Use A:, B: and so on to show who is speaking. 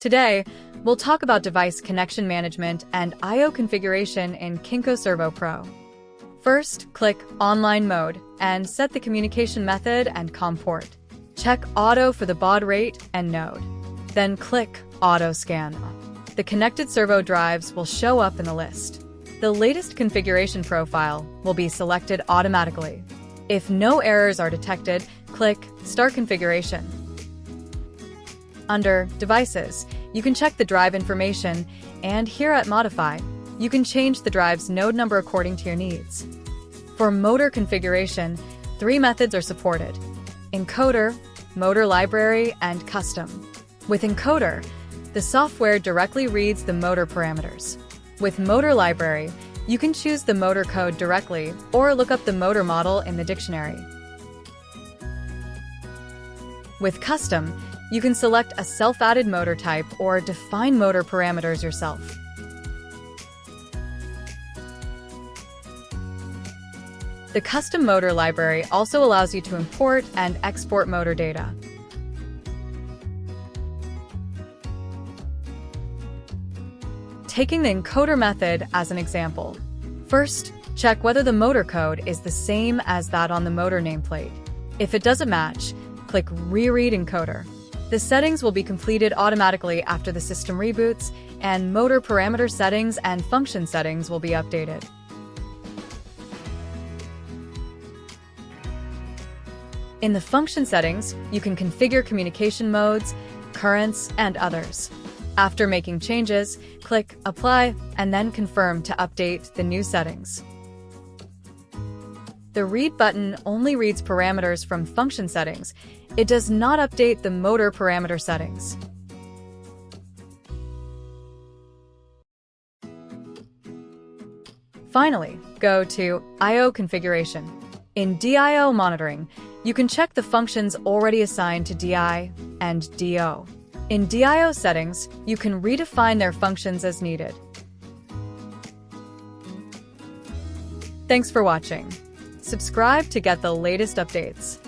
A: Today, we'll talk about device connection management and I/O configuration in KincoServo Pro. First, click Online Mode and set the communication method and COM port. Check Auto for the baud rate and node. Then click Auto Scan. The connected servo drives will show up in the list. The latest configuration profile will be selected automatically. If no errors are detected, click Start Configuration. Under Devices, you can check the drive information, and here at Modify, you can change the drive's node number according to your needs. For motor configuration, 3 methods are supported: Encoder, Motor Library, and Custom. With Encoder, the software directly reads the motor parameters. With Motor Library, you can choose the motor code directly or look up the motor model in the dictionary. With Custom, you can select a self-added motor type or define motor parameters yourself. The Custom Motor Library also allows you to import and export motor data. Taking the encoder method as an example. First, check whether the motor code is the same as that on the motor nameplate. If it doesn't match, click Reread Encoder. The settings will be completed automatically after the system reboots, and motor parameter settings and function settings will be updated. In the function settings, you can configure communication modes, currents, and others. After making changes, click Apply and then Confirm to update the new settings. The Read button only reads parameters from function settings. It does not update the motor parameter settings. Finally, go to I/O configuration. In DIO monitoring, you can check the functions already assigned to DI and DO. In DIO settings, you can redefine their functions as needed. Thanks for watching. Subscribe to get the latest updates.